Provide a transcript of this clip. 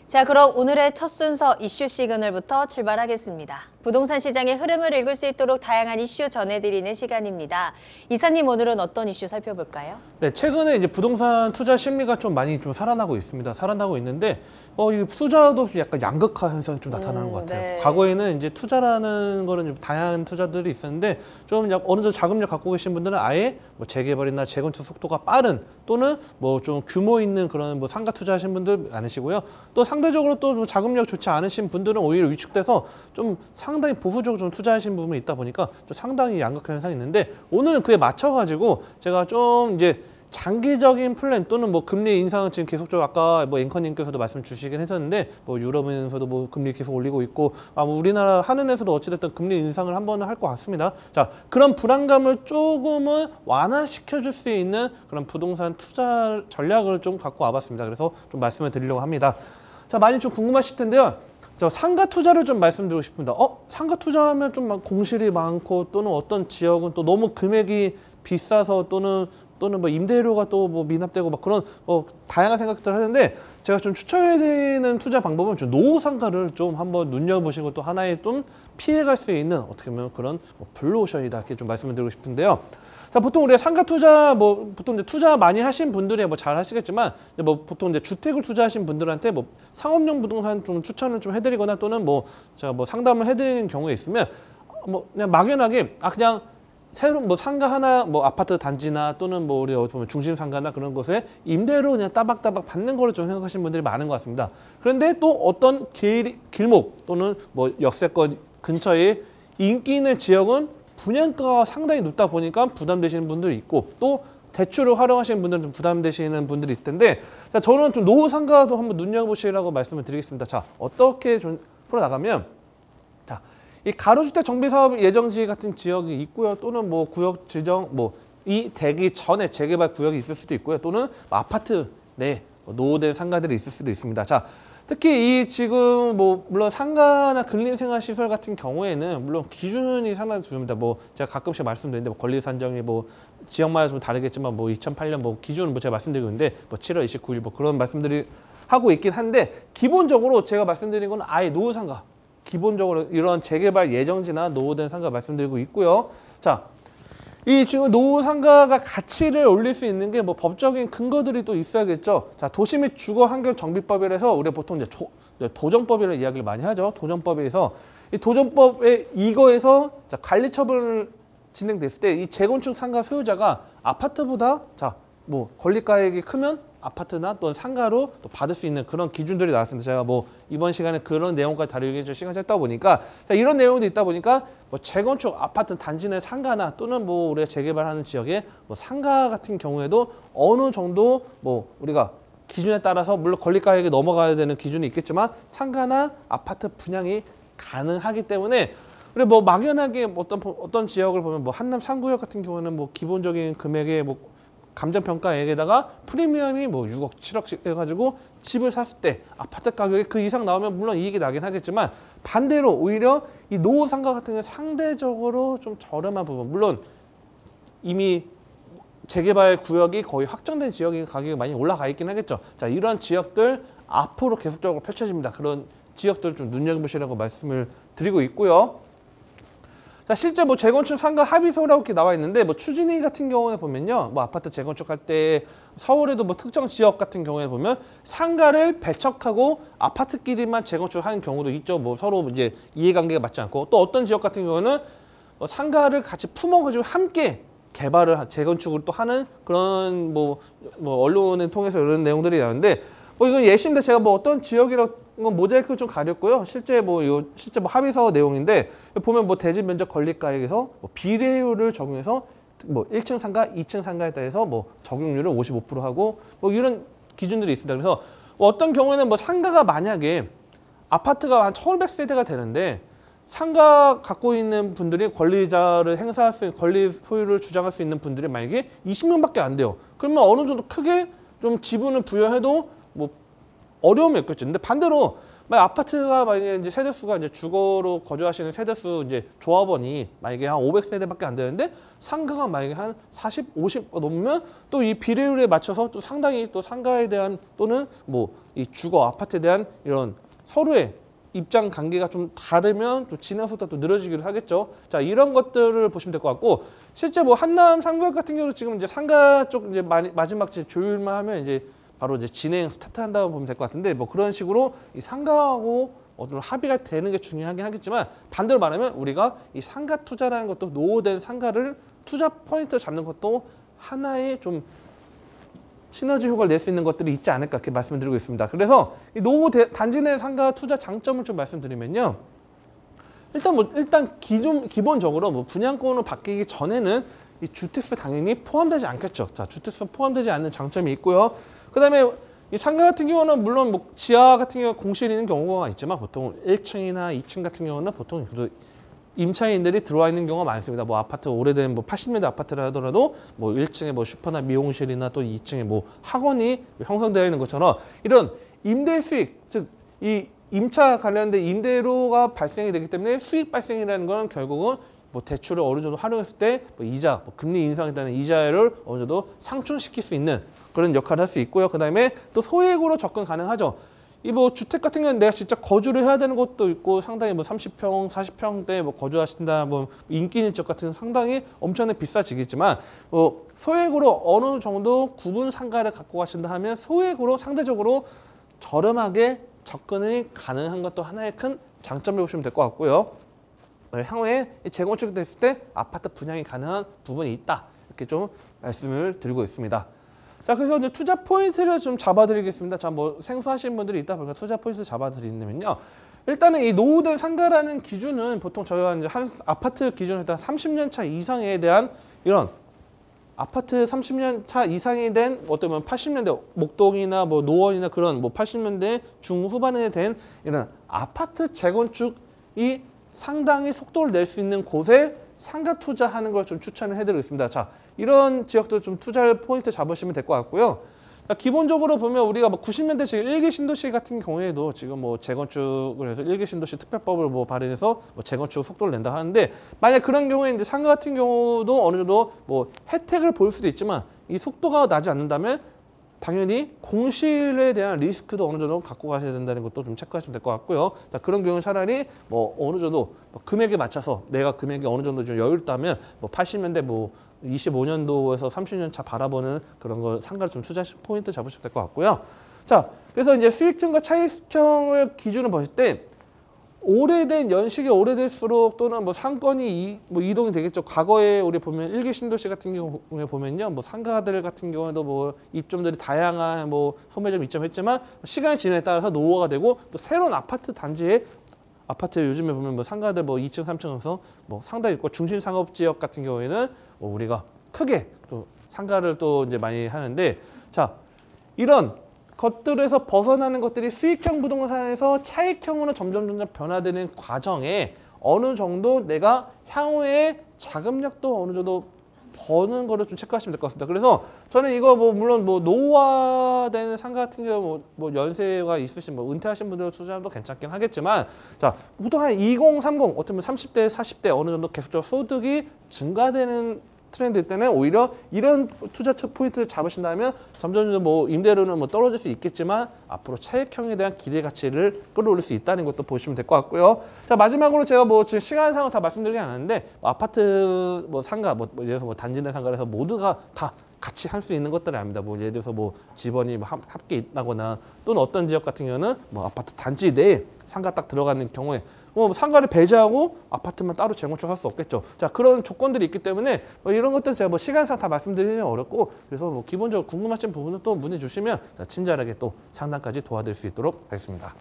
자, 그럼 오늘의 첫 순서 이슈 시그널부터 출발하겠습니다. 부동산 시장의 흐름을 읽을 수 있도록 다양한 이슈 전해드리는 시간입니다. 이사님, 오늘은 어떤 이슈 살펴볼까요? 네, 최근에 이제 부동산 투자 심리가 좀 많이 좀 살아나고 있습니다. 살아나고 있는데, 이 투자도 약간 양극화 현상이 좀 나타나는 것 같아요. 네. 과거에는 이제 투자라는 거는 좀 다양한 투자들이 있었는데, 좀 어느 정도 자금력 갖고 계신 분들은 아예 뭐 재개발이나 재건축 속도가 빠른 또는 뭐 좀 규모 있는 그런 뭐 상가 투자하신 분들 많으시고요. 또 상대적으로 또 자금력 좋지 않으신 분들은 오히려 위축돼서 좀 상당히 보수적으로 좀 투자하신 부분이 있다 보니까 좀 상당히 양극화 현상이 있는데, 오늘은 그에 맞춰가지고 제가 좀 이제 장기적인 플랜 또는 뭐 금리 인상은 지금 계속적으로 아까 뭐 앵커님께서도 말씀 주시긴 했었는데, 뭐 유럽에서도 뭐 금리 계속 올리고 있고, 우리나라 한은에서도 어찌됐든 금리 인상을 한 번은 할 것 같습니다. 자, 그런 불안감을 조금은 완화시켜 줄 수 있는 그런 부동산 투자 전략을 좀 갖고 와봤습니다. 그래서 좀 말씀을 드리려고 합니다. 자, 많이 좀 궁금하실 텐데요. 저 상가 투자를 좀 말씀드리고 싶습니다. 상가 투자하면 좀 공실이 많고, 또는 어떤 지역은 또 너무 금액이 비싸서 또는 뭐 임대료가 또 뭐 미납되고 막 그런 다양한 생각들을 하는데, 제가 좀 추천해드리는 투자 방법은 좀 노후 상가를 좀 한번 눈여보시고, 또 하나의 좀 피해갈 수 있는 어떻게 보면 그런 블루오션이다, 이렇게 좀 말씀을 드리고 싶은데요. 자, 보통 우리가 상가 투자 보통 이제 투자 많이 하신 분들이 뭐 잘 하시겠지만, 보통 이제 주택을 투자하신 분들한테 뭐 상업용 부동산 좀 추천을 좀 해드리거나, 또는 뭐 제가 뭐 상담을 해드리는 경우에 있으면 그냥 막연하게 그냥 새로운 뭐 상가 하나, 뭐 아파트 단지나 또는 뭐 우리 어디 보면 중심 상가나 그런 곳에 임대로 그냥 따박따박 받는 거를 좀 생각하시는 분들이 많은 것 같습니다. 그런데 또 어떤 길목 또는 뭐 역세권 근처에 인기 있는 지역은 분양가가 상당히 높다 보니까 부담되시는 분들이 있고, 또 대출을 활용하시는 분들은 좀 부담되시는 분들이 있을 텐데, 자, 저는 좀 노후 상가도 한번 눈여보시라고 말씀을 드리겠습니다. 자, 어떻게 좀 풀어나가면, 자, 이 가로주택 정비사업 예정지 같은 지역이 있고요. 또는 뭐 구역 지정 이 되기 전에 재개발 구역이 있을 수도 있고요. 또는 아파트 내 노후된 상가들이 있을 수도 있습니다. 자, 특히 이 지금 물론 상가나 근린생활시설 같은 경우에는 물론 기준이 상당히 중요합니다. 제가 가끔씩 말씀드리는데 권리 산정이 지역마다 좀 다르겠지만 2008년 기준 제가 말씀드리고 있는데 7월 29일 그런 말씀들이 하고 있긴 한데, 기본적으로 제가 말씀드린 건 아예 노후 상가, 기본적으로 이런 재개발 예정지나 노후된 상가 말씀드리고 있고요. 자, 이 지금 노후 상가가 가치를 올릴 수 있는 게 법적인 근거들이 또 있어야겠죠. 자, 도시 및 주거 환경 정비법이라서 우리가 보통 이제 도정법이라는 이야기를 많이 하죠. 도정법에서 이 도정법에 이거에서 관리 처분을 진행됐을 때 이 재건축 상가 소유자가 아파트보다 권리가액이 크면 아파트나 또는 상가로 또 받을 수 있는 그런 기준들이 나왔습니다. 제가 이번 시간에 그런 내용까지 다루기 좀 시간이 짧다 보니까, 이런 내용도 있다 보니까 재건축 아파트 단지 내 상가나 또는 우리가 재개발하는 지역의 상가 같은 경우에도 어느 정도 우리가 기준에 따라서 물론 권리가액이 넘어가야 되는 기준이 있겠지만 상가나 아파트 분양이 가능하기 때문에, 그리고 막연하게 어떤 지역을 보면 한남 3구역 같은 경우는 기본적인 금액의 감정평가액에다가 프리미엄이 6억, 7억씩 해가지고 집을 샀을 때 아파트 가격이 그 이상 나오면 물론 이익이 나긴 하겠지만, 반대로 오히려 이 노후 상가 같은 경우는 상대적으로 좀 저렴한 부분, 물론 이미 재개발 구역이 거의 확정된 지역이 가격이 많이 올라가 있긴 하겠죠. 자, 이런 지역들 앞으로 계속적으로 펼쳐집니다. 그런 지역들 좀 눈여겨보시라고 말씀을 드리고 있고요. 자, 실제 재건축 상가 합의서라고 이렇게 나와 있는데, 추진위 같은 경우에 보면요, 아파트 재건축할 때 서울에도 특정 지역 같은 경우에 보면 상가를 배척하고 아파트끼리만 재건축하는 경우도 있죠. 서로 이제 이해관계가 맞지 않고, 또 어떤 지역 같은 경우는 상가를 같이 품어가지고 함께 개발을 재건축을 또 하는 그런 언론을 통해서 이런 내용들이 나오는데, 이건 예시인데 제가 어떤 지역이라고 모자이크 좀 가렸고요. 실제 실제 합의서 내용인데, 보면 대지 면적 권리가액에서 비례율을 적용해서 1층 상가, 2층 상가에 대해서 적용률을 55% 하고 이런 기준들이 있습니다. 그래서 어떤 경우에는 상가가 만약에 아파트가 한 1,500세대가 되는데, 상가 갖고 있는 분들이 권리자를 행사할 수 있는, 권리 소유를 주장할 수 있는 분들이 만약에 20명밖에 안 돼요. 그러면 어느 정도 크게 좀 지분을 부여해도 어려움이 있겠죠. 근데 반대로 만약 아파트가 만약에 이제 세대수가 이제 주거로 거주하시는 세대수 이제 조합원이 만약에 한 500세대밖에 안 되는데 상가가 만약에 한 40, 50 넘으면 또 이 비례율에 맞춰서 또 상당히 또 상가에 대한 또는 뭐 이 주거 아파트에 대한 이런 서로의 입장 관계가 좀 다르면 또 진행 속도가 또 늘어지기도 하겠죠. 자, 이런 것들을 보시면 될 것 같고, 실제 뭐 한남 상가 같은 경우도 지금 이제 상가 쪽 이제 마지막 조율만 하면 이제 바로 이제 진행 스타트한다고 보면 될 것 같은데, 뭐 그런 식으로 이 상가하고 어떤 합의가 되는 게 중요하긴 하겠지만, 반대로 말하면 우리가 이 상가 투자라는 것도 노후된 상가를 투자 포인트를 잡는 것도 하나의 좀 시너지 효과를 낼 수 있는 것들이 있지 않을까 이렇게 말씀을 드리고 있습니다. 그래서 이 노후 단지 내 상가 투자 장점을 좀 말씀드리면요. 일단 기본적으로 뭐 분양권으로 바뀌기 전에는 이 주택수 당연히 포함되지 않겠죠. 자, 주택수 포함되지 않는 장점이 있고요. 그다음에 이 상가 같은 경우는 물론 뭐 지하 같은 경우 공실이 있는 경우가 있지만 보통 1층이나 2층 같은 경우는 보통 임차인들이 들어와 있는 경우가 많습니다. 뭐 아파트 오래된 뭐 80년대 아파트를 하더라도 뭐 1층에 뭐 슈퍼나 미용실이나 또 2층에 뭐 학원이 형성되어 있는 것처럼 이런 임대 수익, 즉 이 임차 관련된 임대료가 발생이 되기 때문에 수익 발생이라는 거는 결국은 뭐 대출을 어느 정도 활용했을 때 뭐 이자, 뭐 금리 인상에 따른 이자를 어느 정도 상충시킬 수 있는 그런 역할을 할 수 있고요. 그다음에 또 소액으로 접근 가능하죠. 이 뭐 주택 같은 경우는 내가 진짜 거주를 해야 되는 것도 있고 상당히 뭐 30평, 40평대 뭐 거주하신다, 뭐 인기 있는 지역 같은 상당히 엄청나게 비싸지겠지만 뭐 소액으로 어느 정도 구분 상가를 갖고 가신다 하면 소액으로 상대적으로 저렴하게 접근이 가능한 것도 하나의 큰 장점을 보시면 될 것 같고요. 향후에 재건축이 됐을 때 아파트 분양이 가능한 부분이 있다. 이렇게 좀 말씀을 드리고 있습니다. 자, 그래서 이제 투자 포인트를 좀 잡아드리겠습니다. 자, 뭐 생소하신 분들이 있다 보니까 투자 포인트를 잡아드리냐면요. 일단은 이 노후된 상가라는 기준은 보통 저희가 이제 한 아파트 기준으로 일단 30년 차 이상에 대한 이런 아파트 30년 차 이상이 된 어떤 80년대 목동이나 뭐 노원이나 그런 뭐 80년대 중후반에 된 이런 아파트 재건축이 상당히 속도를 낼 수 있는 곳에 상가 투자하는 걸 좀 추천을 해드리고 있습니다. 자, 이런 지역들 좀 투자할 포인트 잡으시면 될 것 같고요. 자, 기본적으로 보면 우리가 뭐 90년대 지금 1기 신도시 같은 경우에도 지금 뭐 재건축을 해서 1기 신도시 특별법을 뭐 발의해서 뭐 재건축 속도를 낸다 하는데, 만약 그런 경우에 이제 상가 같은 경우도 어느 정도 뭐 혜택을 볼 수도 있지만 이 속도가 나지 않는다면 당연히 공실에 대한 리스크도 어느 정도 갖고 가셔야 된다는 것도 좀 체크하시면 될 것 같고요. 자, 그런 경우는 차라리 뭐 어느 정도 금액에 맞춰서 내가 금액이 어느 정도 좀 여유롭다면 뭐 80년대 뭐 25년도에서 30년 차 바라보는 그런 걸 상가를 좀 투자 포인트 잡으시면 될 것 같고요. 자, 그래서 이제 수익층과 차익층을 기준으로 보실 때 오래된 연식이 오래될수록 또는 뭐 상권이 뭐 이동이 되겠죠. 과거에 우리 보면 일기 신도시 같은 경우에 보면요, 뭐 상가들 같은 경우에도 뭐 입점들이 다양한 뭐 소매점 입점했지만 시간이 지남에 따라서 노후화가 되고 또 새로운 아파트 단지에 아파트 요즘에 보면 뭐 상가들 뭐 2층, 3층에서 뭐 상당히 있고 중심 상업 지역 같은 경우에는 뭐 우리가 크게 또 상가를 또 이제 많이 하는데, 자, 이런 것들에서 벗어나는 것들이 수익형 부동산에서 차익형으로 점점 변화되는 과정에 어느 정도 내가 향후에 자금력도 어느 정도 버는 거를 좀 체크하시면 될 것 같습니다. 그래서 저는 이거 뭐 물론 뭐 노후화되는 상가 같은 경우 뭐 연세가 있으신 뭐 은퇴하신 분들 투자도 괜찮긴 하겠지만, 자, 보통 한 20, 30 어떻게 보면 30대, 40대 어느 정도 계속적으로 소득이 증가되는 트렌드 때는 오히려 이런 투자 포인트를 잡으신다면 점점 뭐 임대료는 뭐 떨어질 수 있겠지만 앞으로 차익형에 대한 기대 가치를 끌어올릴 수 있다는 것도 보시면 될 것 같고요. 자, 마지막으로 제가 뭐 지금 시간상으로 다 말씀드리지 않았는데 뭐 아파트 뭐 상가 뭐 예를 들어서 뭐 단지 내 상가에서 모두가 다 같이 할 수 있는 것들이 아닙니다. 뭐 예를 들어서 뭐 집원이 뭐 함께 있다거나 또는 어떤 지역 같은 경우는 뭐 아파트 단지 내에 상가 딱 들어가는 경우에 뭐 상가를 배제하고 아파트만 따로 재건축할 수 없겠죠. 자, 그런 조건들이 있기 때문에 뭐 이런 것들 제가 뭐 시간상 다 말씀드리기는 어렵고, 그래서 뭐 기본적으로 궁금하신 부분은 또 문의 주시면 친절하게 또 상담까지 도와드릴 수 있도록 하겠습니다.